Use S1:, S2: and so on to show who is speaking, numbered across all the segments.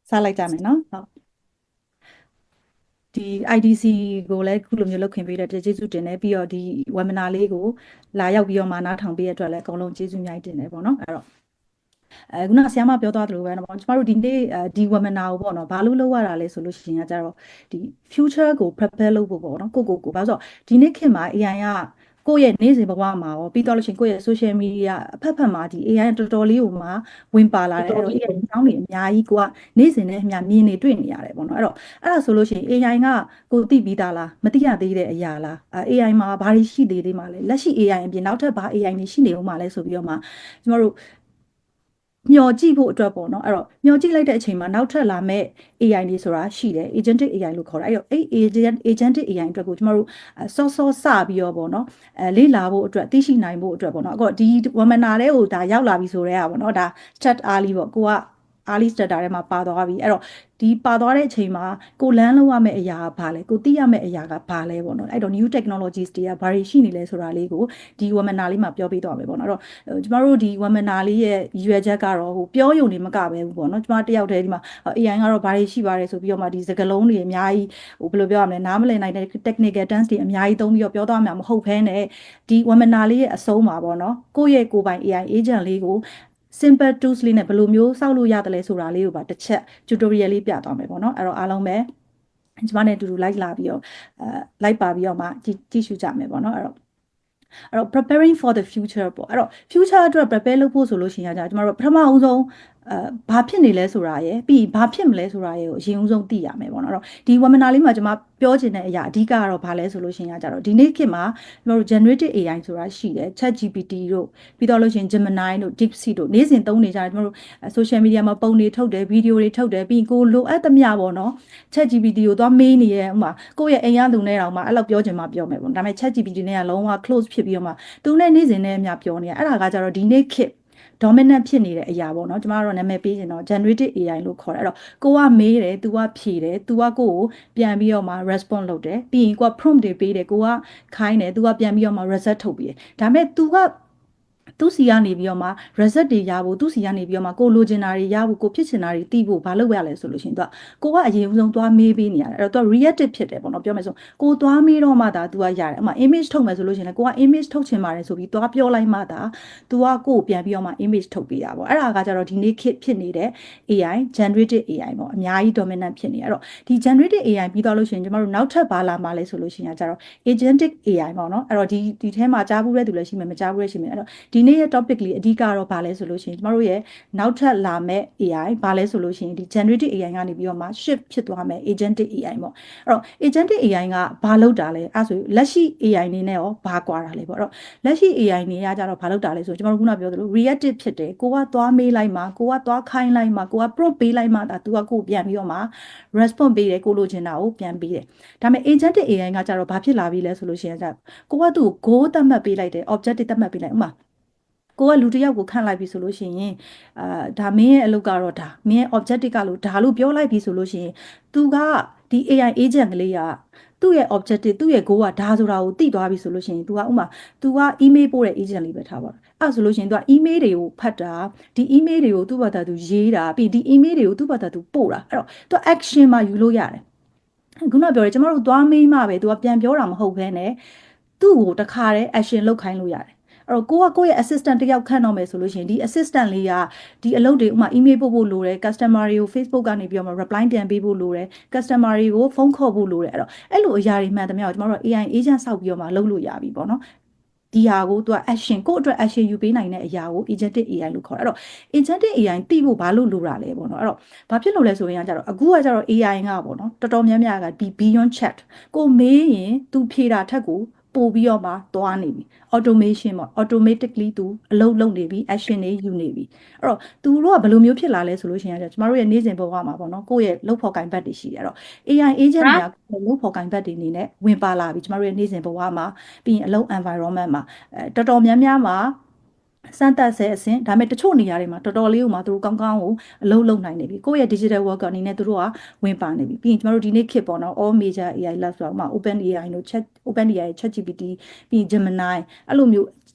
S1: စားလိုက်ကြမယ်နော်ဟုတ်ဒီ IDC ကိုလည်းခုလိုမျိုးလုပ်ခင်ပေးတဲ့ကျေးဇူးတင်တယ်ပြီးတော့ဒီ webinar လေးကိုလာရောက်ပြီးတော့မှနားထောင်ပေးရတဲ့အတွက်လည်းအကုန်လုံးကျေးဇူးအများကြီးတင်တယ်ပေါ့နော်အဲ့တော့ခုနဆရာမပြောသွားသလိုပဲနော်ကျမတို့ဒီနေ့ဒီ webinar ကိုပေါ့နော်ဘာလို့လုပ်ရတာလဲဆိုလို့ရှိရင်ကျတော့ဒီ future ကို prepare လုပ်ဖို့ပေါ့နော်ကိုဘာလို့ဆိုဒီနေ့ခေတ်မှာ AI ကကိုယ့်ရဲ့နေ့စဉ်ဘဝမှာရောပြီးတော့လို့ရှိရင်ကိုယ့်ရဲ့ social media အဖက်ဖက်မှာဒီ AI တော်တော်လေးကိုမှဝင်ပါလာတယ်အဲ့တော့ AI အကြောင်းတွေအများကြီးကိုကနေ့စဉ်နဲ့အများမြင်နေတွေ့နေရတယ်ပေါ့နော်အဲ့တော့အဲ့ဒါဆိုလို့ရှိရင် AI ကကိုသိပြီးသားလားမသိရသေးတဲ့အရာလားAI မှာဘာတွေရှိသေးမှာလဲလက်ရှိ AI အပြင်နောက်ထပ်ဘာ AI တွေရှိနေဦးမှာလဲဆိုပြီးတော့မှကျမတို့မျှော်ကြည့်ဖို့အတွက်ပေါ့နော်အဲ့တော့မျှော်ကြည့်လိုက်တဲ့အချိန်မှာနောက်ထပ်လာမဲ့ AI တွေဆိုတာရှိတယ် agentic AI လို့ခေါ်တာအဲ့တော့အဲ့ agentic AI အတွက်ကိုကျမတို့စောစောစပြီးတော့ပေါ့နော်လေ့လာဖို့အတွက်သိရှိနိုင်ဖို့အတွက်ပေါ့နော်အခုဒီ webinar လေးကိုဒါရောက်လာပြီဆိုတော့ပေါ့နော်ဒါ chat early ပေါ့ကိုက early starter ထဲမှာပါသွားပြီအဲ့တော့ဒီပါသွားတဲ့အချိန်မှာကိုလန်းလောက်ရမယ့်အရာကဘာလဲကိုသိရမယ့်အရာကဘာလဲပေါ့နော်အဲ့တော့ new technologies တွေကဘာတွေရှိနေလဲဆိုတာလေးကိုဒီ webinar လေးမှာပြောပြသွားမယ်ပေါ့နော်အဲ့တော့ကျမတို့ဒီ webinar လေးရဲ့ရည်ရွယ်ချက်ကတော့ဟိုပြောရုံနေမကပဲဘူးပေါ့နော်ကျမတယောက်တည်းဒီမှာ AI ကတော့ဘာတွေရှိပါတယ်ဆိုပြီးတော့မှဒီစကားလုံးတွေအများကြီးဟိုဘယ်လိုပြောရမလဲနားမလည်နိုင်တဲ့ technical terms တွေအများကြီးသုံးပြီးတော့ပြောသွားမှာမဟုတ်ဘဲနဲ့ဒီ webinar လေးရဲ့အဆုံးမှာပေါ့နော်ကိုယ့်ရဲ့ကိုယ်ပိုင် AI agent လေးကို simple tools လေးနဲ့ဘယ်လိုမျိုးစောက်လို့ရတယ်လဲဆိုတာလေးကိုပါတစ်ချက် tutorial လေးပြသွားမယ်ပေါ့နော်အဲ့တော့အားလုံးပဲကျမနဲ့အတူတူ like လာပြီးတော့like ပါပြီးတော့မှကြည့်ရှုကြမယ်ပေါ့နော်အဲ့တော့preparing for the future ပေါ့အဲ့တော့ future အတွက် prepare လုပ်ဖို့ဆိုလို့ရှိရင်ကျမတို့ပထမအဦးဆုံးဘာဖြစ်နေလဲဆိုတာရယ်ပြီးဘာဖြစ်မလဲဆိုတာရယ်ကိုအရင်ဦးဆုံးသိရမယ်ပေါ့နော်အဲ့တော့ဒီ webinar လေးမှာကျမပြောချင်တဲ့အရာအဓိကကတော့ဘာလဲဆိုလို့ရှိရင်ကျတော့ဒီနေ့ခေတ်မှာကျမတို့ generative AI ဆိုတာရှိတယ် ChatGPT တို့ပြီးတော့လို့ရှိရင် Gemini တို့ DeepSeek တို့နေ့စဉ်သုံးနေကြတယ်ကျမတို့ social media မှာပုံတွေထုတ်တယ်ဗီဒီယိုတွေထုတ်တယ်ပြီးရင်ကိုလိုအပ်သမျှပေါ့နော် ChatGPT ကိုသွားမေးနေရဲဥမာကိုယ့်ရဲ့အိမ်ရသူနဲ့တောင်မှအဲ့လိုပြောချင်မှပြောမယ်ပေါ့ဒါပေမဲ့ ChatGPT နဲ့ကလုံးဝ close ဖြစ်ပြီးတော့မှသူနဲ့နေ့စဉ်နဲ့အများပြောနေရအဲ့ဒါကကြတော့ဒီနေ့ခေတ် dominant ဖြစ်နေတဲ့အရာပေါ့နော်ကျမတို့နာမည်ပေးရင်တော့ generative AI လို့ခေါ်တယ်အဲ့တော့ကိုကမေးတယ် तू ကဖြေတယ် तू ကကိုကိုပြန်ပြီးတော့မှ response လုပ်တယ်ပြီးရင်ကိုက prompt တွေပေးတယ်ကိုကခိုင်းတယ် तू ကပြန်ပြီးတော့မှ result ထုတ်ပေးတယ်ဒါပေမဲ့ तू ကသူစီကနေပြီးတော့မှ result တွေရဖို့သူစီကနေပြီးတော့မှကိုလိုချင်တာတွေရဖို့ကိုဖြစ်ချင်တာတွေသိဖို့ဘာလုပ်ရလဲဆိုလို့ရှိရင်သူကကိုကအရင်ဦးဆုံးသွားမေးပေးနေရတယ်အဲ့တော့သူက reactive ဖြစ်တယ်ပေါ့နော်ပြောမယ်ဆိုကိုသွားမေးတော့မှဒါသူကရတယ်အမှ image ထုတ်မယ်ဆိုလို့ရှိရင်လည်းကိုက image ထုတ်ချင်ပါတယ်ဆိုပြီးသွားပြောလိုက်မှဒါသူကကိုပြန်ပြီးတော့မှ image ထုတ်ပေးတာပေါ့အဲ့ဒါကကြတော့ဒီနေ့ခေတ်ဖြစ်နေတဲ့ AI generative AI ပေါ့အများကြီး dominant ဖြစ်နေအဲ့တော့ဒီ generative AI ပြီးသွားလို့ရှိရင်ကျမတို့နောက်ထပ်ဘာလာမှလဲဆိုလို့ရှိရင်ကျတော့ agentic AI ပေါ့နော်အဲ့တော့ဒီထဲမှာကြားဘူးတဲ့သူလည်းရှိမယ်မကြားဘူးလည်းရှိမယ်အဲ့တော့ဒီနေ့ရဲ့ topic လေးအဓိကတော့ဘာလဲဆိုလို့ရှိရင်ကျမတို့ရဲ့နောက်ထပ်လာမဲ့ AI ဘာလဲဆိုလို့ရှိရင်ဒီ generative AI ကနေပြီးတော့မှ shift ဖြစ်သွားမဲ့ agentic AI ပေါ့အဲ့တော့ agentic AI ကဘာလုပ်တာလဲအဲ့ဆိုလက်ရှိ AI နေနဲ့ရောဘာကွာတာလဲပေါ့အဲ့တော့လက်ရှိ AI နေရကြတော့ဘာလုပ်တာလဲဆိုကျမတို့ခုနပြောသလို reactive ဖြစ်တယ်ကိုကသွားမေးလိုက်မှကိုကသွားခိုင်းလိုက်မှကိုက prompt ပေးလိုက်မှဒါသူကကိုပြန်ပြီးတော့မှ response ပေးတယ်ကိုလိုချင်တာကိုပြန်ပေးတယ်ဒါပေမဲ့ agentic AI ကကြတော့ဘာဖြစ်လာပြီလဲဆိုလို့ရှိရင်ကိုကသူ့ကို goal သတ်မှတ်ပေးလိုက်တယ် objective သတ်မှတ်ပေးလိုက်ဥမာကိုကလူတစ်ယောက်ကိုခန့်လိုက်ပြီဆိုလို့ရှိရင်ဒါမင်းရဲ့အလုပ်ကတော့ဒါမင်းရဲ့ objective ကလို့ဒါလို့ပြောလိုက်ပြီဆိုလို့ရှိရင် तू ကဒီ AI agent ကလေးကသူ့ရဲ့ objective သူ့ရဲ့ goal ကဒါဆိုတာကိုသိသွားပြီဆိုလို့ရှိရင် तू ကဥမာ तू က email ပို့တဲ့ agent လေးပဲထားပါတော့အဲ့ဆိုလို့ရှိရင် तू က email တွေကိုဖတ်တာဒီ email တွေကိုသူ့ဘာသာသူရေးတာပြီးဒီ email တွေကိုသူ့ဘာသာသူပို့တာအဲ့တော့ तू action မှာယူလို့ရတယ်ခုနပြောတယ်ကျမတို့သွားမေးမှပဲ तू ကပြန်ပြောတာမဟုတ်ဘဲနဲ့သူ့ကိုတခါတည်း action လုပ်ခိုင်းလို့ရတယ်အဲ့တော့ကိုယ့်ရဲ့ assistant တယောက်ခန့်တော့မယ်ဆိုလို့ရှိရင်ဒီ assistant လေးကဒီအလုပ်တွေဥမာ email ပို့ဖို့လိုတယ် customer တွေကို Facebook ကနေပြီးတော့မှ reply ပြန်ပေးဖို့လိုတယ် customer တွေကိုဖုန်းခေါ်ဖို့လိုတယ်အဲ့လိုအရာတွေမှန်သမျှကိုကျမတို့ AI agent ဆောက်ပြီးတော့မှလုပ်လို့ရပြီပေါ့နော်ဒီဟာကိုသူက action ကိုယ့်အတွက် action ယူပေးနိုင်တဲ့အရာကို agentic AI လို့ခေါ်တယ်အဲ့တော့ agentic AI သိဖို့ဘာလို့လိုတာလဲပေါ့နော်အဲ့တော့ဘာဖြစ်လို့လဲဆိုရင်ကျတော့အခုကကျတော့ AI ကပေါ့နော်တော်တော်များများကဒီ beyond chat ကိုမေးရင်သူဖြေတာထက်ကိုပို့ပြီးတော့မှသွားနေပြီ automation ပေါ့ automatically သူအလုပ်လုပ်နေပြီ action တွေယူနေပြီအဲ့တော့သူတို့ကဘယ်လိုမျိုးဖြစ်လာလဲဆိုလို့ရှိရင်ကျမတို့ရဲ့နေ့စဉ်ဘဝမှာပေါ့နော်ကိုယ့်ရဲ့လုပ်ဖော်ကိုင်ဘက်တွေရှိတယ်အဲ့တော့ AI agent တွေကလုပ်ဖော်ကိုင်ဘက်တွေအနေနဲ့ဝင်ပါလာပြီကျမတို့ရဲ့နေ့စဉ်ဘဝမှာပြီးရင်အလုပ် environment မှာတော်တော်များများမှာစမ်းသပ်ဆဲအဆင့်ဒါပေမဲ့တချို့နေရာတွေမှာတော်တော်လေးကိုမှသူတို့ကောင်းကောင်းကိုအလုပ်လုပ်နိုင်နေပြီကိုယ့်ရဲ့ digital worker အနေနဲ့သူတို့ကဝင်ပါနေပြီပြီးရင်ကျမတို့ဒီနေ့ခေတ်ပေါ့နော် all major AI labs ဆိုတော့ဥမာ OpenAI တို့ OpenAI ChatGPT ပြီးရင် Gemini အဲ့လိုမျိုး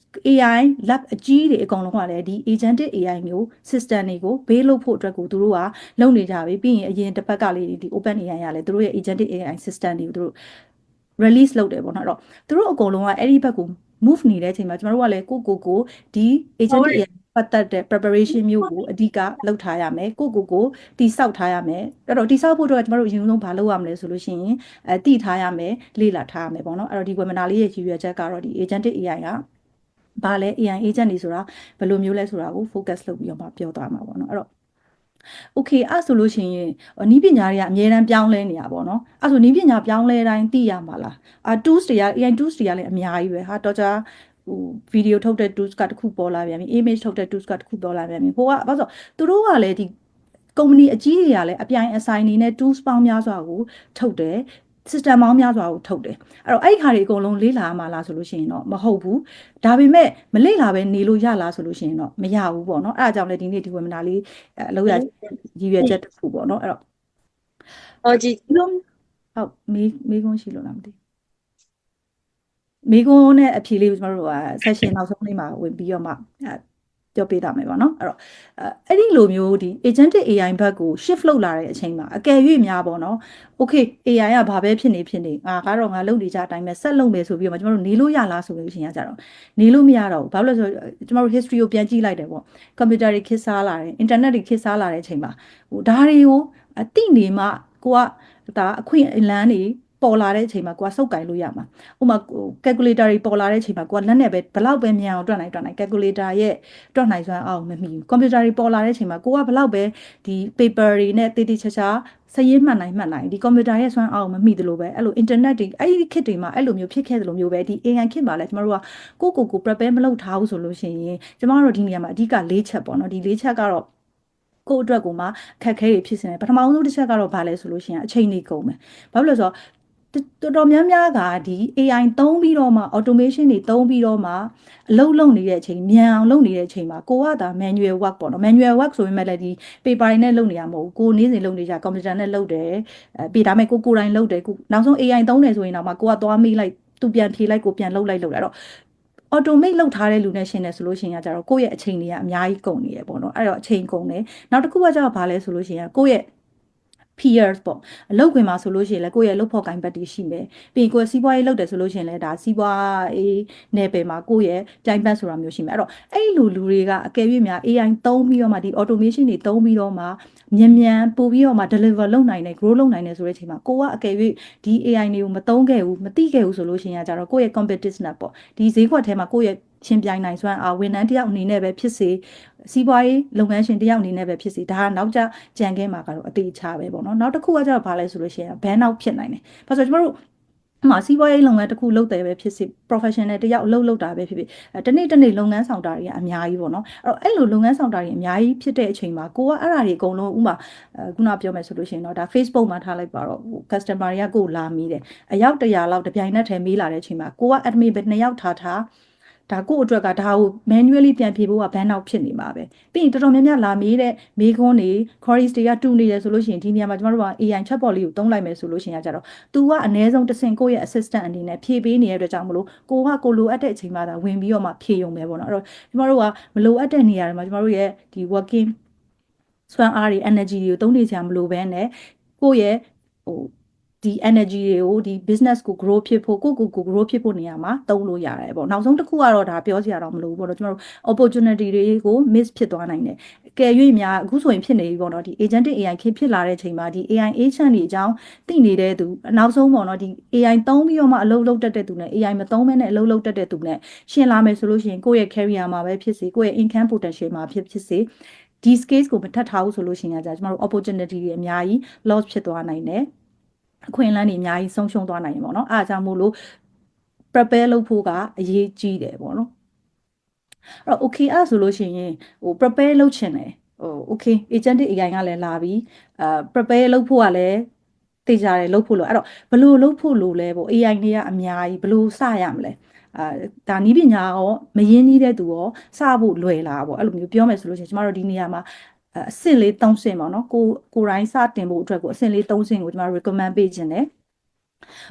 S1: AI lab အကြီးတွေအကုန်လုံးကလည်းဒီ agentic AI မျိုး system တွေကိုဘေးလုပ်ဖို့အတွက်ကိုသူတို့ကလုပ်နေကြပြီပြီးရင်အရင်တစ်ပတ်ကလေးဒီ open AI ကလည်းသူတို့ရဲ့ agentic AI system တွေကိုသူတို့ release လုပ်တယ်ပေါ့နော်အဲ့တော့သူတို့အကုန်လုံးကအဲ့ဒီဘက်ကို move နေတဲ့အချိန်မှာကျမတို့ကလည်းကိုဒီ agentic AI ပတ်သက်တဲ့ preparation မျိုးကိုအဓိကလုပ်ထားရမယ်ကိုတိစောက်ထားရမယ်အဲ့တော့တိစောက်ဖို့အတွက်ကျမတို့အရင်ဆုံးဘာလုပ်ရမလဲဆိုလို့ရှိရင်တိထားရမယ်လေ့လာထားရမယ်ပေါ့နော်အဲ့တော့ဒီ webinar လေးရဲ့ရည်ရွယ်ချက်ကတော့ဒီ agentic AI ကဘာလဲ AI agent တွေဆိုတာဘယ်လိုမျိုးလဲဆိုတာကို focus လုပ်ပြီးတော့မှပြောသွားမှာပေါ့နော်အဲ့တော့okay အဲ့ဆိုလို့ရှိရင်နီးပညာတွေကအများအားပြောင်းလဲနေတာပေါ့နော်အဲ့ဆိုနီးပညာပြောင်းလဲတိုင်းသိရမှာလားtools တွေက AI tools တွေကလည်းအများကြီးပဲဟာတော့ကြာဟို video ထုတ်တဲ့ tools ကတခုပေါ်လာပြန်ပြီ image ထုတ်တဲ့ tools ကတခုပေါ်လာပြန်ပြီဟိုကဘာလို့ဆိုသူတို့ကလည်းဒီ company အကြီးတွေကလည်းအပြိုင်အဆိုင်နေနဲ့ tools ပေါင်းများစွာကိုထုတ်တယ် system ပေါင်းများစွာကိုထုတ်တယ်အဲ့တော့အဲ့ဒီခါတွေအကုန်လုံးလေ့လာမှာလားဆိုလို့ရှိရင်တော့မဟုတ်ဘူးဒါပေမဲ့မလေ့လာပဲနေလို့ရလားဆိုလို့ရှိရင်တော့မရဘူးပေါ့နော်အဲ့ဒါကြောင့်လည်းဒီနေ့ဒီ webinar လေးလောက်ရရည်ရွယ်ချက်တစ်ခုပေါ့နော်အဲ့တော့
S2: ဟုတ်ကြည့်ဟ
S1: ုတ်မေးခွန်းရှိလို့လားမသိမေးခွန်းနဲ့အဖြေလေးကိုကျွန်တော်တို့session နောက်ဆုံးလေးမှာဝင်ပြီးတော့မှပြောပေးတာမယ်ပေါ့နော်အဲ့တော့အဲ့ဒီလိုမျိုးဒီ agentic AI ဘက်ကို shift လုပ်လာတဲ့အချိန်မှာအကယ်၍များပေါ့နော် okay AI ကဘာပဲဖြစ်နေငါကတော့ငါလုပ်နေကြအတိုင်းပဲဆက်လုပ်မယ်ဆိုပြီးတော့ကျွန်တော်တို့နေလို့ရလားဆိုလို့ရှိရင်ကြတော့နေလို့မရတော့ဘူးဘာလို့လဲဆိုတော့ကျွန်တော်တို့ history ကိုပြန်ကြည့်လိုက်တယ်ပေါ့ computer တွေခေတ်စားလာတယ် internet တွေခေတ်စားလာတဲ့အချိန်မှာဟိုဒါတွေကိုသိနေမှကိုကဒါအခွင့်အလန်းတွေပေါ်လာတဲ့အချိန်မှာကိုကစုပ်ကင်လို့ရမှာဥပမာ calculator တွေပေါ်လာတဲ့အချိန်မှာကိုကလက်နဲ့ပဲဘလောက်ပဲမြန်အောင်တွက်နိုင် calculator ရဲ့တွက်နိုင်စွမ်းအောင်မမီဘူး computer တွေပေါ်လာတဲ့အချိန်မှာကိုကဘလောက်ပဲဒီ paper တွေနဲ့တေးသေးချာချာစရေးမှတ်နိုင်ဒီ computer ရဲ့စွမ်းအောင်မမိသလိုပဲအဲ့လို internet တွေအဲ့ဒီခေတ်တွေမှာအဲ့လိုမျိုးဖြစ်ခဲ့သလိုမျိုးပဲဒီ AI ခေတ်မှာလည်းကျမတို့ကကို prepare မလုပ်ထားဘူးဆိုလို့ရှိရင်ကျမတို့ဒီနေရာမှာအဓိက၄ချက်ပေါ့နော်ဒီ၄ချက်ကတော့ကိုအတွက်ကိုမှအခက်အခဲတွေဖြစ်နေတယ်ပထမဆုံးတစ်ချက်ကတော့ဘာလဲဆိုလို့ရှိရင်အချိန်တွေကုန်မယ်ဘာလို့လဲဆိုတော့တော်များများကဒီ AI သုံးပြီးတော့မှ automation တွေသုံးပြီးတော့မှအလုပ်လုပ်နေတဲ့အချိန်မြန်အောင်လုပ်နေတဲ့အချိန်မှာကိုကဒါ manual work ပေါ့နော် manual work ဆိုရင်မဲ့လည်းဒီ paper တွေနဲ့လုပ်နေရမဟုတ်ဘူးကိုနေ့စဉ်လုပ်နေကြ computer နဲ့လုပ်တယ်ပြီးဒါမဲ့ကိုယ်တိုင်လုပ်တယ်နောက်ဆုံး AI သုံးတယ်ဆိုရင်တော့မှကိုကသွားမေးလိုက်သူပြန်ဖြေလိုက်ကိုပြန်လုပ်လိုက်အဲ့တော့ automate လုပ်ထားတဲ့လူနဲ့ရှင်းတယ်ဆိုလို့ရှိရင်ကျတော့ကိုယ့်ရဲ့အချိန်တွေကအများကြီးကုန်နေရပေါ့နော်အဲ့တော့အချိန်ကုန်တယ်နောက်တစ်ခုကကျတော့ဘာလဲဆိုလို့ရှိရင်ကိုယ့်ရဲ့ peers ပေါ့အလုပ်ခွင်မှာဆိုလို့ရှိရင်လည်းကိုယ့်ရဲ့လုပ်ဖို့ကိုင်ဘက်တွေရှိမယ်ပြီးရင်ကိုယ်စီးပွားရေးလုပ်တယ်ဆိုလို့ရှိရင်လည်းဒါစီးပွားရေးနယ်ပယ်မှာကိုယ့်ရဲ့ပြိုင်ဘက်ဆိုတာမျိုးရှိမယ်အဲ့တော့အဲ့လိုလူတွေကအကယ်၍များ AI သုံးပြီးတော့မှဒီ automation တွေသုံးပြီးတော့မှမြန်ပို့ပြီးတော့မှ deliver လုပ်နိုင်တယ် grow လုပ်နိုင်တယ်ဆိုတဲ့အချိန်မှာကိုကအကယ်၍ဒီ AI တွေကိုမသုံးခဲ့ဘူးမသိခဲ့ဘူးဆိုလို့ရှိရင်ကျတော့ကိုယ့်ရဲ့ competitiveness ပေါ့ဒီဈေးကွက်ထဲမှာကိုယ့်ရဲ့ချင်းပြိုင်နိုင်စွမ်းဝန်ထမ်းတယောက်အနေနဲ့ပဲဖြစ်စေစီးပွားရေးလုပ်ငန်းရှင်တယောက်အနေနဲ့ပဲဖြစ်စေဒါကနောက်ကျကြံခဲ့မှာကတော့အသေးချပဲပေါ့နော်နောက်တစ်ခုကကျတော့ဘာလဲဆိုလို့ရှိရင် ban out ဖြစ်နိုင်တယ်ဘာလို့ဆိုတော့ကျွန်တော်တို့စီးပွားရေးလုပ်ငန်းတစ်ခုလုပ်တယ်ပဲဖြစ်စေ professional တယောက်အလုပ်လုပ်တာပဲဖြစ်ဖြစ်တနေ့လုပ်ငန်းဆောင်တာတွေကအများကြီးပေါ့နော်အဲ့တော့အဲ့လိုလုပ်ငန်းဆောင်တာတွေအများကြီးဖြစ်တဲ့အချိန်မှာကိုကအဲ့ဒါတွေအကုန်လုံးဥမာခုနပြောမယ်ဆိုလို့ရှိရင်တော့ဒါ Facebook မှာထားလိုက်ပါတော့ customer တွေကကိုလာမီးတယ်အယောက်100လောက်တပြိုင်နက်တည်းမေးလာတဲ့အချိန်မှာကိုက admin ပဲ2ယောက်ထားဒါကိုအတွက်ကဒါကို manually ပြန်ဖြေဖို့က ban out ဖြစ်နေမှာပဲပြီးရင်တော်တော်များများလာမေးတဲ့မေးခွန်းတွေ queries တွေကတူနေတယ်ဆိုလို့ရှိရင်ဒီနေရာမှာကျမတို့က AI chatbot လေးကိုသုံးလိုက်မယ်ဆိုလို့ရှိရင်ကြတော့ तू ကအနည်းဆုံးတစ်ဆင့်ကိုယ့်ရဲ့ assistant အနေနဲ့ဖြေပေးနေတဲ့အတွက်ကြောင့်မလို့ကိုလိုအပ်တဲ့အချိန်မှာဒါဝင်ပြီးတော့မှဖြေရုံပဲပေါ့နော်အဲ့တော့ကျမတို့ကမလိုအပ်တဲ့နေရာတွေမှာကျမတို့ရဲ့ဒီ working စွမ်းအားတွေ energy တွေကိုသုံးနေကြမလို့ပဲနဲ့ကိုယ့်ရဲ့ဟိုဒီ energy တွေကိုဒီ business ကို grow ဖြစ်ဖို့ကို grow ဖြစ်ဖို့နေရာမှာသုံးလို့ရတယ်ပေါ့နောက်ဆုံးတစ်ခုကတော့ဒါပြောစရာတော့မလိုဘူးပေါ့နော်ကျွန်တော်တို့ opportunity တွေကို miss ဖြစ်သွားနိုင်တယ်ကဲ၍များအခုဆိုရင်ဖြစ်နေပြီပေါ့နော်ဒီ agentic AI ခေတ်ဖြစ်လာတဲ့အချိန်မှာဒီ AI agent တွေအကြောင်းသိနေတဲ့သူနောက်ဆုံးပေါ့နော်ဒီ AI သုံးပြီးတော့မှအလုပ်လုပ်တတ်တဲ့သူနဲ့ AI မသုံးဘဲနဲ့အလုပ်လုပ်တတ်တဲ့သူနဲ့ရှင်းလာမယ်ဆိုလို့ရှိရင်ကိုယ့်ရဲ့ career မှာပဲဖြစ်စေကိုယ့်ရဲ့ income potential မှာဖြစ်စေဒီ skills ကိုမထပ်ထားဘူးဆိုလို့ရှိရင်ကျမတို့ opportunity တွေအများကြီး loss ဖြစ်သွားနိုင်တယ်အခွင့်အလမ်းတွေအများကြီးဆုံးရှုံးသွားနိုင်တယ်ပေါ့နော်အားကြောင့်မို့လို့ prepare လုပ်ဖို့ကအရေးကြီးတယ်ပေါ့နော်အဲ့တော့ okay အဲ့ဆိုလို့ရှိရင်prepare လုပ်ချင်တယ်okay agentic AI ကလည်းလာပြီးprepare လုပ်ဖို့ကလည်းသိကြတယ်လုပ်ဖို့လို့အဲ့တော့ဘယ်လိုလုပ်ဖို့လို့လဲပေါ့ AI တွေကအများကြီးဘယ်လိုစရမလဲဒါနည်းပညာရောမရင်းနှီးတဲ့သူရောစဖို့လွယ်လားပေါ့အဲ့လိုမျိုးပြောမယ်ဆိုလို့ရှိရင်ကျမတို့ဒီနေရာမှာအဆင့်လေး3ဆင့်ပေါ့နော်ကိုယ်တိုင်းစတင်ဖို့အတွက်ကိုအဆင့်လေး3ဆင့်ကိုကျမတို့ recommend ပေးခြင်းတယ်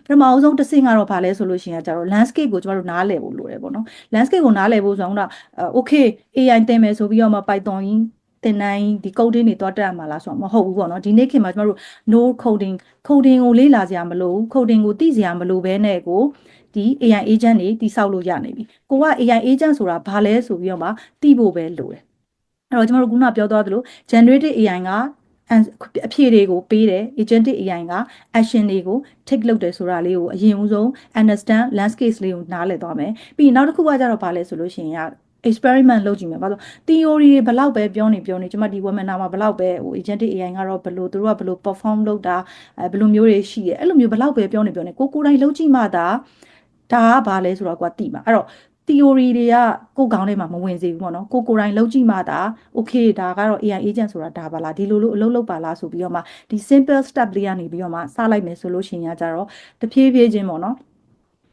S1: ပထမအဆုံးတစ်ဆင့်ကတော့ဗာလဲဆိုလို့ရှိရင်ကျတော့ landscape ကိုကျမတို့နားလည်ဖို့လိုတယ်ပေါ့နော် landscape ကိုနားလည်ဖို့ဆိုတော့ okay AI သင်မယ်ဆိုပြီးတော့မှ Python ကြီးသင်တိုင်းဒီ coding တွေတွားတက်ရမှာလားဆိုတော့မဟုတ်ဘူးပေါ့နော်ဒီနေ့ခေတ်မှာကျမတို့ no coding ကိုလေ့လာစရာမလိုဘူး coding ကိုသိစရာမလိုဘဲနဲ့ကိုဒီ AI agent တွေတိစောက်လို့ရနေပြီကိုက AI agent ဆိုတာဘာလဲဆိုပြီးတော့မှသိဖို့ပဲလိုတယ်အဲ့တော့ကျမတို့ခုနပြောသွားသလို generative AI ကအဖြေတွေကိုပေးတယ် agentic AI က action တွေကို take လုပ်တယ်ဆိုတာလေးကိုအရင်ဦးဆုံး understand landscape လေးကိုနားလည်သွားမယ်ပြီးနောက်တစ်ခုကကြတော့ဗာလဲဆိုလို့ရှိရင် experiment လုပ်ကြည့်မယ်ဘာလို့ theory တွေဘလောက်ပဲပြောနေကျွန်မဒီ webinar မှာဘလောက်ပဲagentic AI ကတော့ဘလို့သူတို့ကဘလို့ perform လုပ်တာဘလို့မျိုးတွေရှိတယ်အဲ့လိုမျိုးဘလောက်ပဲပြောနေကိုယ်တိုင်လုပ်ကြည့်မှဒါကဘာလဲဆိုတော့ကိုကသိမှာအဲ့တော့ theory တွေကကိုယ်ကောင်းထဲမှာမဝင်စေဘူးပေါ့နော်ကိုယ်တိုင်လုပ်ကြည့်မှဒါ okay ဒါကတော့ AI agent ဆိုတာဒါပါလားဒီလိုအလုပ်လုပ်ပါလားဆိုပြီးတော့မှဒီ simple step လေးကနေပြီးတော့မှစလိုက်မယ်ဆိုလို့ရှိရင်ကြတော့တဖြည်းဖြည်းချင်းပေါ့နော်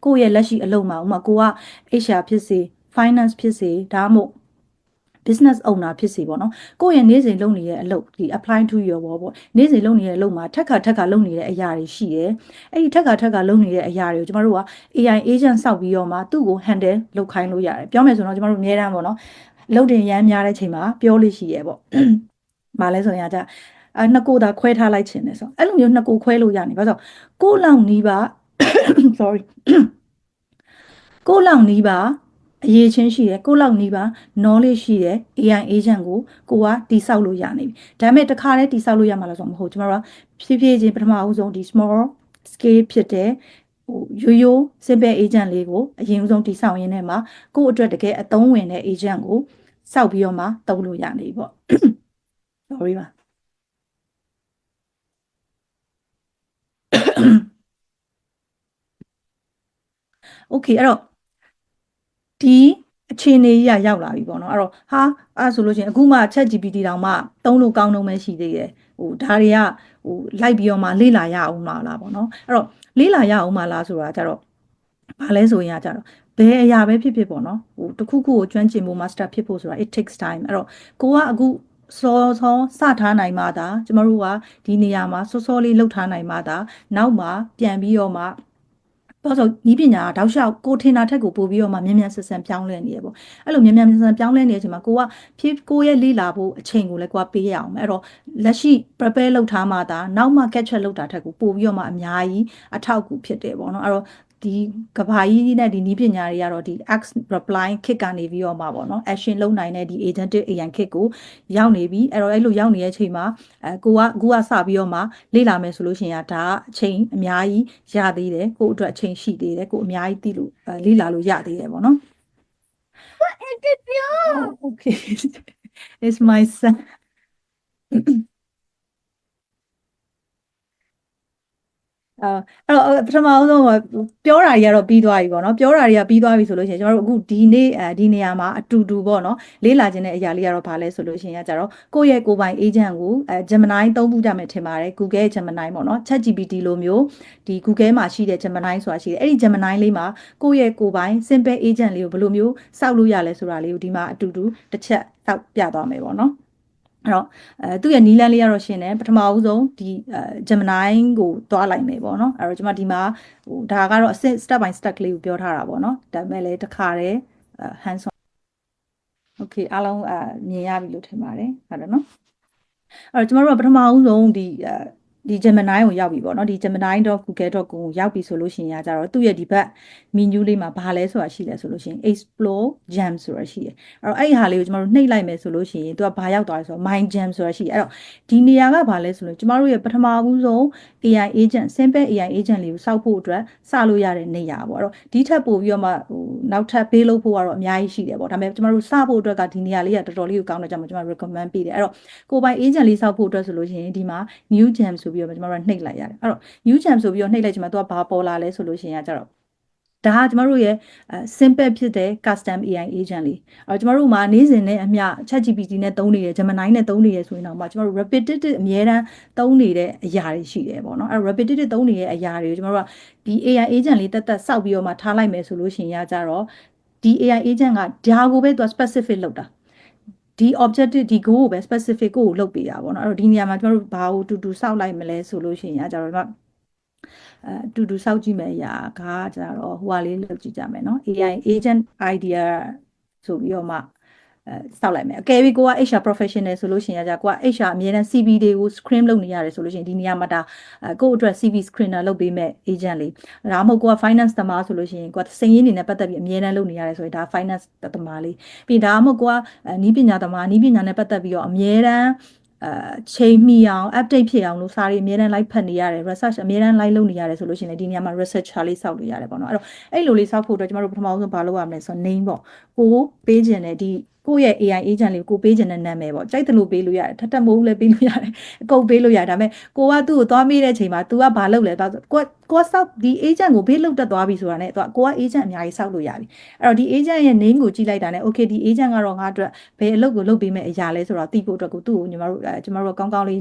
S1: ကိုယ့်ရဲ့လက်ရှိအလုပ်မှာဥပမာကိုက HR ဖြစ်စေ finance ဖြစ်စေဒါမှမဟုတ် business owner ဖြစ်စေပေါ့နော်ကိုယ့်ရဲ့နေ့စဉ်လုပ်နေတဲ့အလုပ်ဒီ apply to your work ပေါ့နေ့စဉ်လုပ်နေတဲ့အလုပ်မှာထက်ခါလုပ်နေတဲ့အရာတွေရှိတယ်အဲ့ဒီထက်ခါလုပ်နေတဲ့အရာတွေကိုကျမတို့က AI agent စောက်ပြီးတော့မှသူ့ကို handle လုပ်ခိုင်းလို့ရတယ်ပြောမယ်ဆိုတော့ကျမတို့အများတန်းပေါ့နော်လုပ်တင်ရမ်းများတဲ့ချိန်မှာပြောလို့ရှိရဲပေါ့။ဘာလဲဆိုရင်နှစ်ကိုသာခွဲထားလိုက်ခြင်းနဲ့ဆိုအဲ့လိုမျိုးနှစ်ကိုခွဲလို့ရနေဘာလို့ကိုလောက်နီးပါ sorry ကိုလောက်နီးပါအရေးချင်းရှိတယ်ကိုလောက်နီးပါ knowledge ရှိတယ် AI agent ကိုကတိဆောက်လို့ရနေပြီဒါပေမဲ့တခါတည်းတိဆောက်လို့ရမှာလားဆိုတော့မဟုတ်ကျမတို့ကဖြည်းဖြည်းချင်းပထမအဆုံးဒီ small scale ဖြစ်တဲ့ရိုး simple agent လေးကိုအရင်ဆုံးတိဆောက်ရင်းနဲ့မှာကိုယ့်အတွက်တကယ်အသုံးဝင်တဲ့ agent ကိုစောက်ပြီးတော့မှသုံးလို့ရနေပြီပေါ့ sorry ပါโอเคအဲ့တော့ဒီအခြေအနေကြီးရောက်လာပြီပေါ့နော်အဲ့တော့အဲ့ဆိုလို့ရှိရင်အခုမှ ChatGPT တောင်မှသုံးလို့ကောင်းတော့မှရှိသေးတယ်ဒါတွေကလိုက်ပြီးတော့မှလေ့လာရအောင်မှာလားပေါ့နော်အဲ့တော့လေ့လာရအောင်မှာလားဆိုတာကြတော့ဘာလဲဆိုရင်ကြတော့ဘယ်အရာပဲဖြစ်ပေါ့နော်တခုခုကိုကျွမ်းကျင်ဖို့ master ဖြစ်ဖို့ဆိုတာ it takes time အဲ့တော့ကိုကအခုစောစထားနိုင်မှသာကျမတို့ကဒီနေရာမှာစောလေးလှုပ်ထားနိုင်မှသာနောက်မှပြန်ပြီးတော့မှတော့ဆိုဤပညာတောက်လျှောက်ကိုထင်တာထက်ကိုပို့ပြီးတော့မှမြန်ဆန်ပြောင်းလဲနေရပေါ့အဲ့လိုမြန်ဆန်ပြောင်းလဲနေတဲ့အချိန်မှာကိုရဲ့လေ့လာဖို့အချိန်ကိုလည်းကိုကပေးရအောင်အဲ့တော့လက်ရှိ prepare လုပ်ထားမှသာနောက်မှ catch up လုပ်တာထက်ကိုပို့ပြီးတော့မှအများကြီးအထောက်အကူဖြစ်တယ်ပေါ့နော်အဲ့တော့ဒီကဘာကြီးနဲ့ဒီနည်းပညာတွေကတော့ဒီ ask reply kit ကနေပြီးတော့မှပေါ့နော် action လုပ်နိုင်တဲ့ဒီ agentic AI kit ကိုရောက်နေပြီအဲ့လိုရောက်နေတဲ့အချိန်မှာကိုကအခုကစပြီးတော့မှလေ့လာမယ်ဆိုလို့ရှိရင်ဒါအချိန်အများကြီးရသေးတယ်ကိုအတွက်အချိန်ရှိသေးတယ်ကိုအများကြီးသိလို့လေ့လာလို့ရသေးတယ်ပေါ့နော် Okay it's my son အဲ့တော့ပထမအောင်ဆုံးပြောတာတွေကတော့ပြီးသွားပြီပေါ့နော်ပြောတာတွေကပြီးသွားပြီဆိုလို့ရှိရင်ကျွန်တော်တို့အခုဒီနေ့ဒီနေရာမှာအတူတူပေါ့နော်လေးလာခြင်းတဲ့အရာလေးကတော့ဘာလဲဆိုလို့ရှိရင်ကြတော့ကိုယ့်ရဲ့ကိုယ်ပိုင် agent ကိုGemini သုံးဖို့ကြမယ်ထင်ပါတယ် Google Gemini ပေါ့နော် ChatGPT လိုမျိုးဒီ Google မှာရှိတဲ့ Gemini ဆိုတာရှိတယ်အဲ့ဒီ Gemini လေးမှာကိုယ့်ရဲ့ကိုယ်ပိုင် simple agent လေးကိုဘယ်လိုမျိုးစောက်လို့ရလဲဆိုတာလေးကိုဒီမှာအတူတူတစ်ချက်တောက်ပြသွားမယ်ပေါ့နော်အဲ့တော့သူ့ရဲ့နီးလန်းလေးကတော့ရှင်းတယ်ပထမဦးဆုံးဒီGemini ကိုတွားလိုက်မယ်ပေါ့နော်အဲ့တော့ကျွန်မဒီမှာဒါကတော့အဆင့် step by step လေးကိုပြောထားတာပေါ့နော်ဒါပေမဲ့လည်းတစ်ခါတည်းhands on okay အားလုံးမြင်ရပြီလို့ထင်ပါတယ်ဟုတ်တယ်နော်အဲ့တော့ကျွန်တော်တို့ကပထမဦးဆုံးဒီGemini ကိုရောက်ပြီပေါ့နော်ဒီ gemini.google.com ကိုရောက်ပြီဆိုလို့ရှိရင်ကြတော့သူ့ရဲ့ဒီဘက် menu လေးမှာဘာလဲဆိုတာရှိလဲဆိုလို့ရှိရင် explore gem ဆိုတာရှိတယ်အဲ့တော့အဲ့ဒီဟာလေးကိုကျွန်တော်တို့နှိပ်လိုက်မယ်ဆိုလို့ရှိရင်သူကဘာရောက်သွားလဲဆိုတော့ my gem ဆိုတာရှိတယ်အဲ့တော့ဒီနေရာကဘာလဲဆိုလို့ကျွန်တော်တို့ရဲ့ပထမဦးဆုံး AI agent simple AI agent လေးကိုစောက်ဖို့အတွက်စလို့ရတဲ့နေရာပေါ့အဲ့တော့ဒီထက်ပိုပြီးတော့မှနောက်ထပ်ပေးလို့ဖို့ကတော့အများကြီးရှိတယ်ပေါ့ဒါပေမဲ့ကျွန်တော်တို့စဖို့အတွက်ကဒီနေရာလေးကတော်တော်လေးကိုကောင်းတဲ့ကြောင့်ကျွန်တော် recommend ပေးတယ်အဲ့တော့ကိုပိုင် agent လေးစောက်ဖို့အတွက်ဆိုလို့ရှိရင်ဒီမှာ new gem ဆိုပြီးတော့ကျွန်တော်တို့နှိပ်လိုက်ရတယ်အဲ့တော့ new gem ဆိုပြီးတော့နှိပ်လိုက်ချင်မှာသူကဘာပေါ်လာလဲဆိုလို့ရှိရင်ကြတော့ဒါကကျမတို့ရဲ့simple ဖြစ်တဲ့ custom AI agent လေးအဲ့တော့ကျမတို့မှာနေ့စဉ်နဲ့အမျှ ChatGPT နဲ့သုံးနေတယ် Gemini နဲ့သုံးနေရဆိုရင်တော့မှကျမတို့ repetitive အများတန်းသုံးနေတဲ့အရာတွေရှိတယ်ပေါ့နော်အဲ့ repetitive သုံးနေတဲ့အရာတွေကိုကျမတို့ကဒီ AI agent လေးတက်စောက်ပြီးတော့မှထားလိုက်မယ်ဆိုလို့ရှိရင်ကြတော့ဒီ AI agent ကဒါကိုပဲသူက specific လုပ်တာဒီ objective ဒီ goal ကိုပဲ specific ကိုလုပ်ပေးတာပေါ့နော်အဲ့တော့ဒီနေရာမှာကျမတို့ဘာကိုတူစောက်လိုက်မလဲဆိုလို့ရှိရင်ကြတော့ အတူတူစောက်ကြည့်မယ်အရာကကျတော့ဟိုဟာလေးလောက်ကြည့်ကြမယ်နော် AI agent idea ဆိုပြီးတော့မှစောက်လိုက်မယ်အကယ်၍ကိုက HR professional ဆိုလို့ရှိရင်ကိုက HR အမြဲတမ်း CV တွေကို screen လုပ်နေရတယ်ဆိုလို့ရှိရင်ဒီနေရာမှာဒါကိုယ့်အတွက် CV screener လုပ်ပေးမဲ့ agent လေးဒါမှမဟုတ်ကိုက finance သမားဆိုလို့ရှိရင်ကိုကစိန်ရင်းနေနဲ့ပတ်သက်ပြီးအမြဲတမ်းလုပ်နေရတယ်ဆိုရင်ဒါ finance သမားလေးပြီးဒါမှမဟုတ်ကိုကနီးပညာသမားနီးပညာနဲ့ပတ်သက်ပြီးတော့အမြဲတမ်းချိန်မီအောင် update ဖြစ်အောင်လို့စာတွေအများတန်း like ဖတ်နေရတယ် research အများတန်း like လုပ်နေရတယ်ဆိုလို့ရှိရင်ဒီနေရာမှာ researcher လေးစောက်လို့ရတယ်ပေါ့နော်အဲ့လိုလေးစောက်ဖို့အတွက်ကျမတို့ပထမဆုံးဘာလုပ်ရမလဲဆိုတော့ name ပေါ့ကိုပေးခြင်းနဲ့ဒီကိုယ့်ရဲ့ AI agent လေးကိုပေးခြင်းနဲ့နာမည်ပေါ့ကြိုက်တယ်လို့ပေးလို့ရတယ်ထပ်မိုးလည်းပေးလို့ရတယ်အကုန်ပေးလို့ရတယ်ဒါပေမဲ့ကိုကသူ့ကိုသွားမေးတဲ့အချိန်မှာ तू ကဘာလုပ်လဲကိုစောက်ဒီ agent ကိုဘေးလုပ်တက်သွားပြီဆိုတာနဲ့ကိုက agent အများကြီးစောက်လို့ရပြီအဲ့တော့ဒီ agent ရဲ့ name ကိုကြည့်လိုက်တာနဲ့ okay ဒီ agent ကတော့ငါအတွက်ဘယ်အလုပ်ကိုလုပ်ပေးမဲ့အရာလဲဆိုတော့သိဖို့အတွက်ကိုသူ့ကိုကျမတို့ကောင်းကောင်းလေး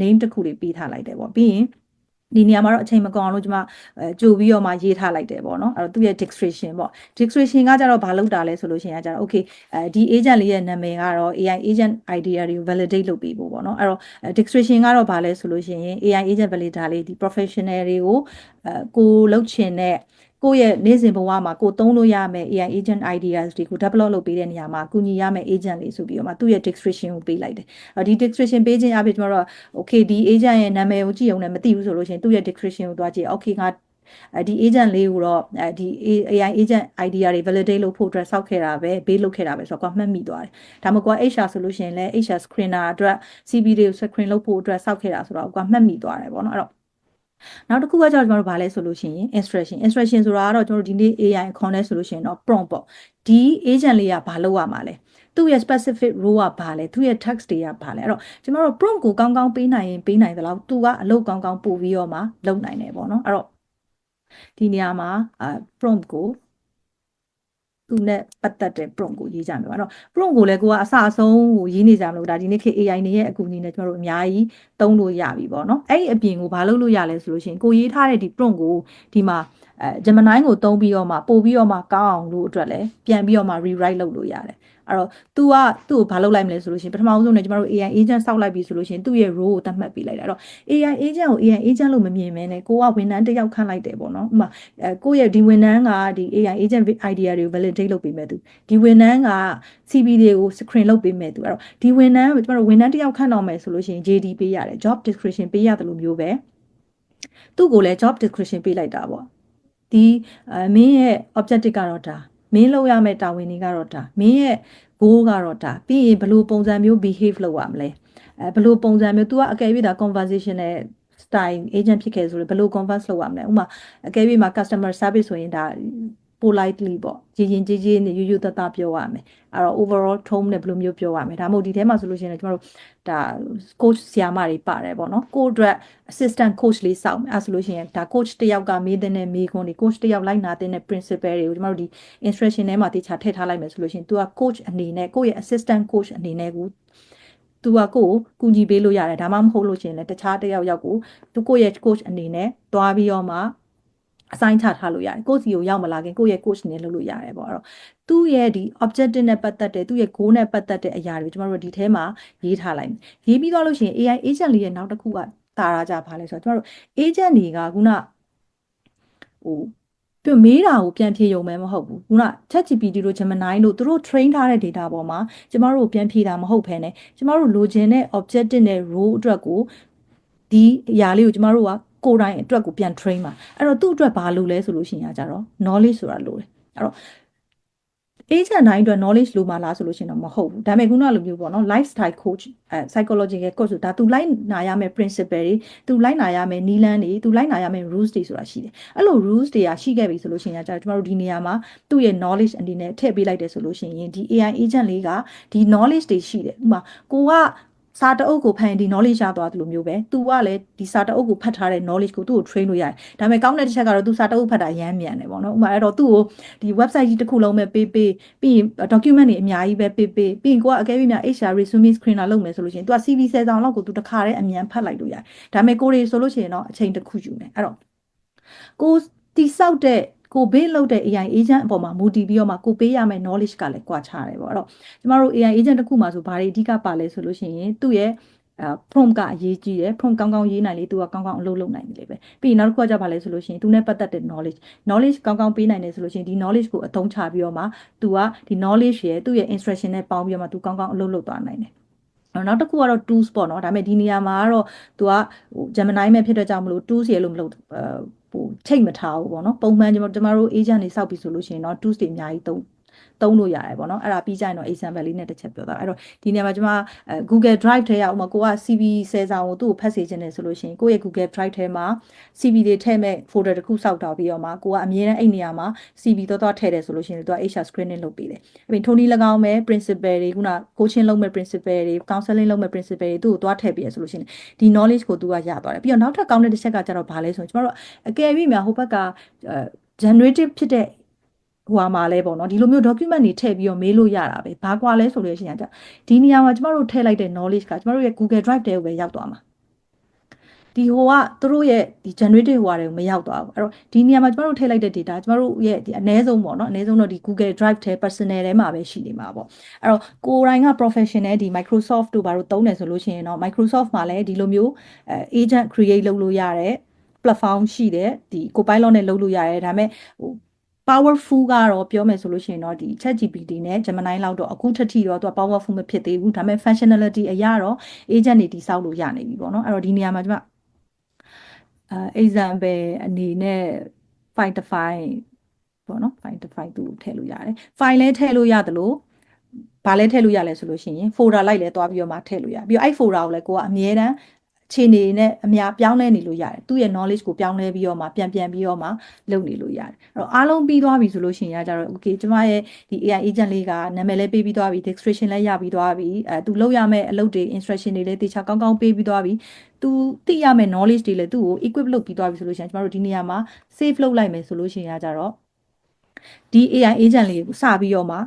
S1: name တစ်ခုလေးပေးထားလိုက်တယ်ပေါ့ပြီးရင်ဒီနေရာမှာတော့အချိန်မကုန်အောင်လို့ကျမကြိုပြီးတော့မှရေးထားလိုက်တယ်ပေါ့နော်အဲ့တော့သူ့ရဲ့ description ပေါ့ description ကကြတော့ဘာလုပ်တာလဲဆိုလို့ရှိရင်ကြတော့ okay ဒီ agent လေးရဲ့နာမည်ကတော့ AI agent idea တွေကို validate လုပ်ပေးဖို့ပေါ့နော်အဲ့တော့ description ကတော့ဘာလဲဆိုလို့ရှိရင် AI agent validator လေးဒီ professional တွေကိုကိုလုပ်ချင်တဲ့ကိုယ့်ရဲ့နေ့စဉ်ဘဝမှာကိုသုံးလို့ရမယ် AI agent ideas တွေကို develop လုပ်ပေးတဲ့နေရာမှာကူညီရမယ် agent လေးဆိုပြီးတော့မှသူ့ရဲ့ description ကိုပေးလိုက်တယ်ဒီ description ပေးခြင်းအပြင်ကျွန်တော်တို့ okay ဒီ agent ရဲ့နာမည်ကိုကြည့်အောင်လည်းမသိဘူးဆိုလို့ရှိရင်သူ့ရဲ့ description ကိုသွားကြည့် okay ငါဒီ agent လေးကိုတော့ဒီ AI agent idea တွေ validate လုပ်ဖို့အတွက်စောက်ခဲ့တာပဲဘေးလုပ်ခဲ့တာပဲဆိုတော့ကိုမှတ်မိသွားတယ်ဒါမှမဟုတ် HR ဆိုလို့ရှိရင်လည်း HR screener အတွက် CV တွေကို screen လုပ်ဖို့အတွက်စောက်ခဲ့တာဆိုတော့ကိုမှတ်မိသွားတယ်ပေါ့နော်အဲ့တော့နောက်တစ်ခုကကျတော့ကျွန်တော်တို့ဗာလဲဆိုလို့ရှိရင် instruction ဆိုတာကတော့ကျွန်တော်တို့ဒီနေ့ AI ခေါ်နေဆိုလို့ရှိရင်တော့ prompt ပေါ့ဒီ agent လေးကဘာလုပ်ရမှာလဲသူ့ရဲ့ specific role ကဘာလဲသူ့ရဲ့ text တွေကဘာလဲအဲ့တော့ကျွန်တော်တို့ prompt ကိုကောင်းကောင်းပေးနိုင်ရင်ပေးနိုင်သလားသူကအလုပ်ကောင်းကောင်းပို့ပြီးတော့မှလုပ်နိုင်တယ်ပေါ့နော်အဲ့တော့ဒီနေရာမှာprompt ကိုသူနဲ့ပတ်သက်တဲ့ prompt ကိုရေးကြမယ်ပေါ့နော် prompt ကိုလည်းကိုကအစအဆုံးကိုရေးနေကြမလို့ဒါဒီနေ့ခေတ် AI နေရဲ့အကူအညီနဲ့ကျွန်တော်တို့အများကြီးသုံးလို့ရပြီပေါ့နော်အဲ့ဒီအပြင်ကိုဘာလုပ်လို့ရလဲဆိုလို့ရှိရင်ကိုရေးထားတဲ့ဒီ prompt ကိုဒီမှာGemini ကိုသုံးပြီးတော့မှပို့ပြီးတော့မှကောင်းအောင်လို့အတွက်လည်းပြန်ပြီးတော့မှ rewrite လုပ်လို့ရတယ်အဲ့တော့ तू ကသူ့ကိုဘာလုပ်လိုက်မလဲဆိုလို့ရှိရင်ပထမဆုံးねကျမတို့ AI agent စောက်လိုက်ပြီဆိုလို့ရှိရင်သူ့ရဲ့ role ကိုသတ်မှတ်ပေးလိုက်တာအဲ့တော့ AI agent ကို AI agent လို့မမြင်မဲနဲ့ကိုကဝန်ထမ်းတစ်ယောက်ခန့်လိုက်တယ်ပေါ့နော်ဥပမာကိုယ့်ရဲ့ဒီဝန်ထမ်းကဒီ AI agent idea တွေကို validate လုပ်ပေးမဲ့သူဒီဝန်ထမ်းက CV တွေကို screen လုပ်ပေးမဲ့သူအဲ့တော့ဒီဝန်ထမ်းကျမတို့ဝန်ထမ်းတစ်ယောက်ခန့်တော့မယ်ဆိုလို့ရှိရင် JD ပေးရတယ် job description ပေးရတယ်လို့မျိုးပဲသူ့ကိုလည်း job description ပေးလိုက်တာပေါ့ဒီမင်းရဲ့ objective ကတော့ဒါမင်းလုပ်ရမယ့်တာဝန်တွေကတော့ဒါမင်းရဲ့ goal ကတော့ဒါပြီးရင်ဘယ်လိုပုံစံမျိုး behave လုပ်ရမလဲဘယ်လိုပုံစံမျိုး तू ကအကယ်၍ဒါ conversational style agent ဖြစ်ခဲ့ဆိုရင်ဘယ်လို converse လုပ်ရမလဲဥပမာအကယ်၍မှာ customer service ဆိုရင်ဒါ politely ပေါ့ရင်ကြီးကြီးနဲ့ရိုးရိုးသားသားပြောရမယ်အဲ့တော့ overall tone နဲ့ဘယ်လိုမျိုးပြောရမလဲဒါမှမဟုတ်ဒီထဲမှာဆိုလို့ရှိရင်ကျမတို့ဒါ coach ဆရာမတွေပါတယ်ပေါ့နော်ကိုယ့်အတွက် assistant coach လေးစောင့်မယ်အဲ့ဆိုလို့ရှိရင်ဒါ coach တစ်ယောက်ကမေးတဲ့မေးခွန်းတွေ coach တစ်ယောက်လိုက်နာတဲ့ principle တွေကိုကျမတို့ဒီ instruction ထဲမှာတခြားထည့်ထားလိုက်မယ်ဆိုလို့ရှိရင် तू က coach အနေနဲ့ကိုယ့်ရဲ့ assistant coach အနေနဲ့ကိုသူကကိုကူညီပေးလို့ရတယ်ဒါမှမဟုတ်လို့ရှိရင်လည်းတခြားတစ်ယောက်ကိုသူကိုယ့်ရဲ့ coach အနေနဲ့တွားပြီးတော့မှအဆိုင်ချထားလို့ရတယ်ကိုယ့်စီကိုရောက်မလာခင်ကိုယ့်ရဲ့ coach နဲ့လုပ်လို့ရတယ်ပေါ့အဲ့တော့သူ့ရဲ့ဒီ objective နဲ့ပတ်သက်တဲ့သူ့ရဲ့ goal နဲ့ပတ်သက်တဲ့အရာတွေကိုကျွန်တော်တို့ဒီထဲမှာရေးထားလိုက်ရေးပြီးတော့လို့ရှိရင် AI agent လေးရဲ့နောက်တစ်ခုကတာရာကြပါလဲဆိုတော့ကျွန်တော်တို့ agent တွေကခုနဟိုပြမေးတာကိုပြန်ဖြေရုံပဲမဟုတ်ဘူးခုန ChatGPT တို့ Gemini တို့သူတို့ train ထားတဲ့ data ပေါ်မှာကျမတို့ပြန်ဖြေတာမဟုတ်ဘဲနဲ့ကျမတို့လိုချင်တဲ့ objective နဲ့ role အတွက်ကိုဒီအရာလေးကိုကျမတို့ကကိုယ်တိုင်အတွက်ကိုပြန် train ပါအဲ့တော့သူ့အတွက်ဘာလို့လဲဆိုလို့ရှိရင်ကြတော့ knowledge ဆိုတာလို့တယ်အဲ့တော့ agent တိုင်းအတွက် knowledge လိုမှလားဆိုလို့ရှိရင်တော့မဟုတ်ဘူးဒါပေမဲ့ခုနလိုမျိုးပေါ့နော် lifestyle coach psychological coach ဆိုတာသူလိုက်နာရမယ့် principle တွေသူလိုက်နာရမယ့်နည်းလမ်းတွေသူလိုက်နာရမယ့် rules တွေဆိုတာရှိတယ်အဲ့လို rules တွေကရှိခဲ့ပြီဆိုလို့ရှိရင်ကျတော့ကျမတို့ဒီနေရာမှာသူ့ရဲ့ knowledge အနေနဲ့ထည့်ပေးလိုက်တယ်ဆိုလို့ရှိရင်ဒီ AI agent လေးကဒီ knowledge တွေရှိတယ်ဥပမာကိုကစာတအုပ်ကိုဖတ်ရင်ဒီ knowledge ရသွားတယ်လို့မျိုးပဲ तू ကလည်းဒီစာတအုပ်ကိုဖတ်ထားတဲ့ knowledge ကိုသူ့ကို train လို့ရတယ်ဒါပေမဲ့ကောင်းတဲ့တစ်ချက်ကတော့ तू စာတအုပ်ဖတ်တာရမ်းမြန်တယ်ပေါ့နော်ဥပမာအဲ့တော့သူ့ကိုဒီ website ကြီးတစ်ခုလုံးပဲပေးပြီးရင် document တွေအများကြီးပဲပေးပြီးရင်ကိုကအကယ်၍များ HR resume screener လုပ်မယ်ဆိုလို့ရှိရင် तू က CV 10 ဆောင်လောက်ကို तू တစ်ခါတည်းအမြန်ဖတ်လိုက်လို့ရတယ်ဒါပေမဲ့ကိုတွေဆိုလို့ရှိရင်တော့အချိန်တစ်ခုယူမယ်အဲ့တော့ကိုတိဆောက်တဲ့ကိုဘေးလုပ်တဲ့ AI agent အပေါ်မှာမူတည်ပြီးတော့မှကိုပေးရမယ့် knowledge ကလည်းကွာခြားတယ်ပေါ့အဲ့တော့ကျမတို့ AI agent တစ်ခုမှာဆိုဘာတွေအဓိကပါလဲဆိုလို့ရှိရင်သူ့ရဲ့ prompt ကအရေးကြီးတယ် prompt ကောင်းကောင်းရေးနိုင်လေသူကကောင်းကောင်းအလုပ်လုပ်နိုင်တယ်လေပဲပြီးရင်နောက်တစ်ခုကကြပါလဲဆိုလို့ရှိရင်သူနဲ့ပတ်သက်တဲ့ knowledge ကောင်းကောင်းပေးနိုင်တယ်ဆိုလို့ရှိရင်ဒီ knowledge ကိုအသုံးချပြီးတော့မှသူကဒီ knowledge ရဲ့သူ့ရဲ့ instruction နဲ့ပေါင်းပြီးတော့မှသူကောင်းကောင်းအလုပ်လုပ်သွားနိုင်တယ်နောက်တစ်ခုကတော့ tools ပေါ့နော်ဒါပေမဲ့ဒီနေရာမှာကတော့သူကGemini မဲ့ဖြစ်တဲ့ကြောင့်မလို့ tools ရေလို့မလို့ချိန်မထားဘူးပေါ့နော်ပုံမှန်ကျမတို့ agent တွေစောက်ပြီးဆိုလို့ရှိရင်တော့ tools တွေအများကြီးသုံးလို့ရတယ်ပေါ့နော်အဲ့ဒါပြီးကြရင်တော့ example လေးနဲ့တစ်ချက်ပြောတာအဲ့တော့ဒီနေရာမှာကျွန်မ Google Drive ထဲရဥမာကိုက CV 10စာကိုသူ့ကိုဖတ်စေခြင်းနဲ့ဆိုလို့ရှိရင်ကိုယ့်ရဲ့ Google Drive ထဲမှာ CV တွေထည့်မဲ့ folder တစ်ခုစောက်ထားပြီးတော့မှကိုကအမြဲတမ်းအဲ့နေရာမှာ CV တော့ထည့်တယ်ဆိုလို့ရှိရင်သူက HR screening လုပ်ပေးတယ်အဲ့ပြီးထိုနည်း၎င်းမဲ့ principal တွေခုန coaching လုပ်မဲ့ principal တွေ counseling လုပ်မဲ့ principal တွေသူ့ကိုသွားထည့်ပေးရဆိုလို့ရှိရင်ဒီ knowledge ကိုသူကရသွားတယ်ပြီးတော့နောက်ထပ်ကောင်းတဲ့တစ်ချက်ကကျတော့ဘာလဲဆိုရင်ကျွန်တော်တို့အကယ်၍များဟိုဘက်က generative ဖြစ်တဲ့ဟိုမှာလဲပေါ့နော်ဒီလိုမျိုး document တွေထည့်ပြီးတော့မေးလို့ရတာပဲဘာကွာလဲဆိုလို့ရှိရင်ဒီနေရာမှာကျမတို့ထည့်လိုက်တဲ့ knowledge ကကျမတို့ရဲ့ Google Drive ထဲကိုပဲရောက်သွားမှာဒီဟိုကသူတို့ရဲ့ဒီ generative ဟိုတွေကိုမရောက်သွားဘူးအဲ့တော့ဒီနေရာမှာကျမတို့ထည့်လိုက်တဲ့ data ကျမတို့ရဲ့ဒီအနည်းဆုံးပေါ့နော်အနည်းဆုံးတော့ဒီ Google Drive ထဲ personal ထဲမှာပဲရှိနေမှာပေါ့အဲ့တော့ကိုယ်တိုင်က professional ဒီ Microsoft တို့ဘာလို့သုံးတယ်ဆိုလို့ရှိရင်တော့ Microsoft မှာလည်းဒီလိုမျိုးagent create လုပ်လို့ရတဲ့ platform ရှိတယ်ဒီ Copilot နဲ့လုပ်လို့ရတယ်ဒါပေမဲ့ဟိုpowerful ကတော့ပြောမယ်ဆိုလို့ရှိရင်တော့ဒီ ChatGPT နဲ့ Gemini လောက်တော့အခုထက်ထိတော့သူက powerful မဖြစ်သေးဘူးဒါပေမဲ့ functionality အရာတော့ agent တွေတိစောက်လို့ရနေပြီပေါ့နော်အဲ့တော့ဒီနေရာမှာကျွန်မexample အနေနဲ့ file တစ် file ပေါ့နော် file တစ် file သူ့ထည့်လို့ရတယ် file လဲထည့်လို့ရတယ်လို့ဘာလဲထည့်လို့ရလဲဆိုလို့ရှိရင် folder လိုက်လဲသွားပြီးတော့မှထည့်လို့ရပြီးတော့အဲ့ folder ကိုလည်းကိုကအမြဲတမ်းအခြေအနေနဲ့အများပြောင်းလဲနေလို့ရတယ်သူ့ရဲ့ knowledge ကိုပြောင်းလဲပြီးတော့မှပြန်ပြီးတော့မှလုပ်နေလို့ရတယ်အဲ့တော့အားလုံးပြီးသွားပြီဆိုလို့ရှိရင်ကြတော့ okay ကျမရဲ့ဒီ AI agent လေးကနာမည်လဲပေးပြီးသွားပြီ description လဲရပြီးသွားပြီသူလုပ်ရမယ့်အလုပ်တွေ instruction တွေလဲတေချာကောင်းကောင်းပေးပြီးသွားပြီသူသိရမယ့် knowledge တွေလဲသူ့ကို equip လုပ်ပြီးသွားပြီဆိုလို့ရှိရင်ကျမတို့ဒီနေရာမှာ save လုပ်လိုက်မယ်ဆိုလို့ရှိရင်ကြတော့ဒီ AI agent လေးကိုစပြီးတော့မှ